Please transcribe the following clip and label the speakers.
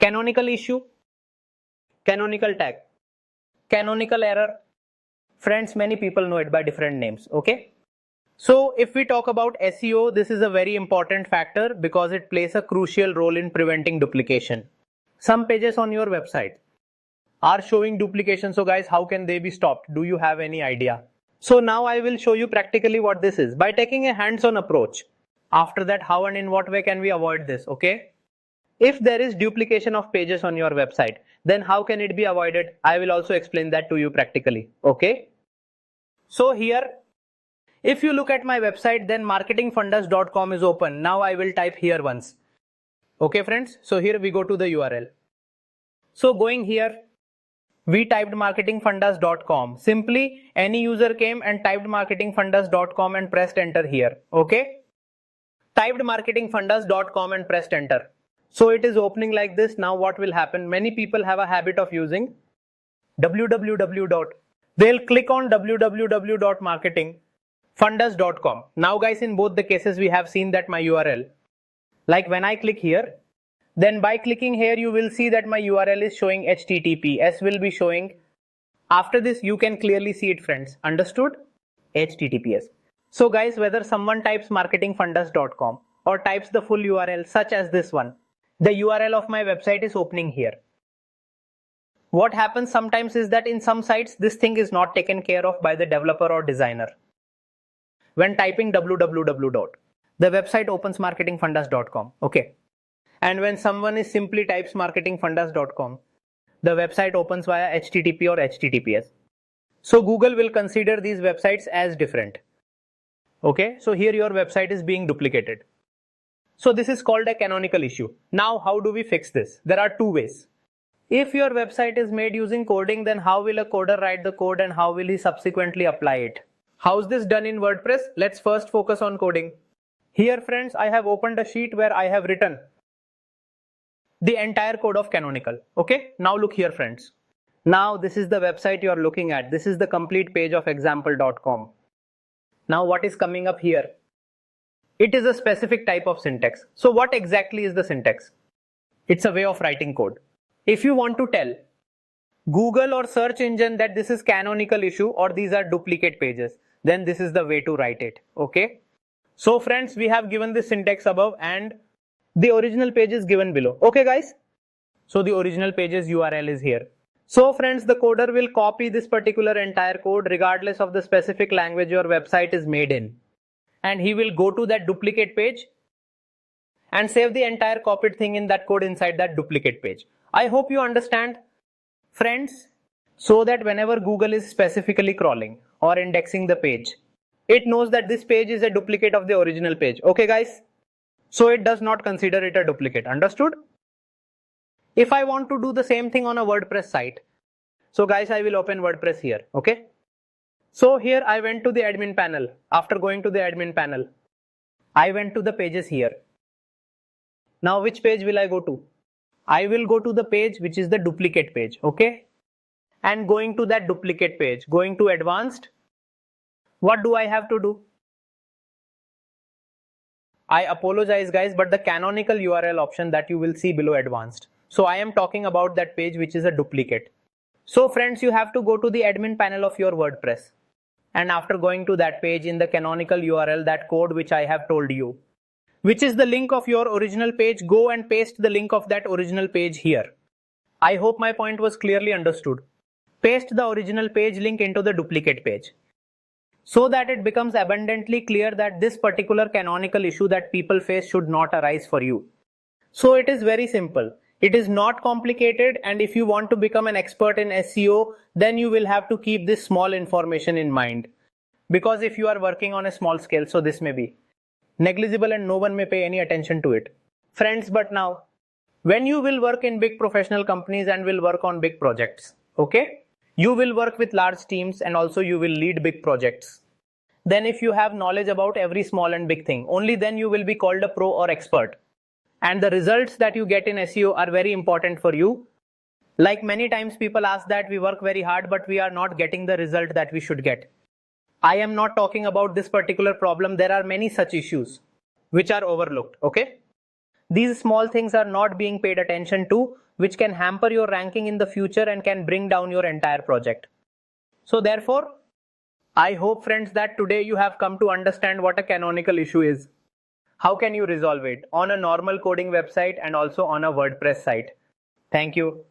Speaker 1: Canonical issue, canonical tag, canonical error. Friends, many people know it by different names, okay? So if we talk about SEO, this is a very important factor because it plays a crucial role in preventing duplication. Some pages on your website are showing duplication. So guys, how can they be stopped? Do you have any idea? So now I will show you practically what this is by taking a hands-on approach. After that, how and in what way can we avoid this, okay? If there is duplication of pages on your website, then how can it be avoided? I will also explain that to you practically, okay? So here, if you look at my website, then marketingfundas.com is open. Now I will type here once. Okay friends, so here we go to the URL. So going here, we typed marketingfundas.com. Simply any user came and typed marketingfundas.com and pressed enter here. Okay? Typed marketingfundas.com and pressed enter. So it is opening like this. Now what will happen? Many people have a habit of using www. They'll click on www.marketingfundas.com. Now guys, in both the cases we have seen that my URL. Like when I click here, then by clicking here you will see that my URL is showing HTTP. S will be showing. After this you can clearly see it friends. Understood? HTTPS. So guys, whether someone types marketingfundas.com or types the full URL such as this one, the URL of my website is opening here. What happens sometimes is that in some sites this thing is not taken care of by the developer or designer. When typing www. The website opens marketingfundas.com. Okay. And when someone is simply types marketingfundas.com, the website opens via HTTP or HTTPS. So Google will consider these websites as different. Okay. So here your website is being duplicated. So this is called a canonical issue. Now how do we fix this? There are two ways. If your website is made using coding, then how will a coder write the code and how will he subsequently apply it? How's this done in WordPress? Let's first focus on coding. Here friends, I have opened a sheet where I have written the entire code of Canonical. Okay, now look here friends. Now this is the website you are looking at. This is the complete page of example.com. Now what is coming up here? It is a specific type of syntax. So what exactly is the syntax? It's a way of writing code. If you want to tell Google or search engine that this is canonical issue or these are duplicate pages, then this is the way to write it. Okay. So friends, we have given the syntax above and the original page is given below. Okay guys. So the original page's URL is here. So friends, the coder will copy this particular entire code regardless of the specific language your website is made in. And he will go to that duplicate page and save the entire copied thing in that code inside that duplicate page. I hope you understand, friends, so that whenever Google is specifically crawling or indexing the page, it knows that this page is a duplicate of the original page. Okay guys? So it does not consider it a duplicate. Understood? If I want to do the same thing on a WordPress site, so guys, I will open WordPress here. Okay? So here I went to the admin panel. After going to the admin panel, I went to the pages here. Now which page will I go to? I will go to the page which is the duplicate page. Okay? And going to that duplicate page, going to advanced, what do I have to do? I apologize guys, but the canonical URL option that you will see below advanced. So I am talking about that page which is a duplicate. So friends, you have to go to the admin panel of your WordPress. And after going to that page in the canonical URL, that code which I have told you, which is the link of your original page, go and paste the link of that original page here. I hope my point was clearly understood. Paste the original page link into the duplicate page, so that it becomes abundantly clear that this particular canonical issue that people face should not arise for you. So it is very simple. It is not complicated, and if you want to become an expert in SEO, then you will have to keep this small information in mind. Because if you are working on a small scale, so this may be negligible and no one may pay any attention to it. Friends, but now, when you will work in big professional companies and will work on big projects, okay? You will work with large teams and also you will lead big projects. Then if you have knowledge about every small and big thing, only then you will be called a pro or expert. And the results that you get in SEO are very important for you. Like many times people ask that we work very hard, but we are not getting the result that we should get. I am not talking about this particular problem. There are many such issues which are overlooked. Okay. These small things are not being paid attention to, which can hamper your ranking in the future and can bring down your entire project. So therefore, I hope friends that today you have come to understand what a canonical issue is. How can you resolve it on a normal coding website and also on a WordPress site? Thank you.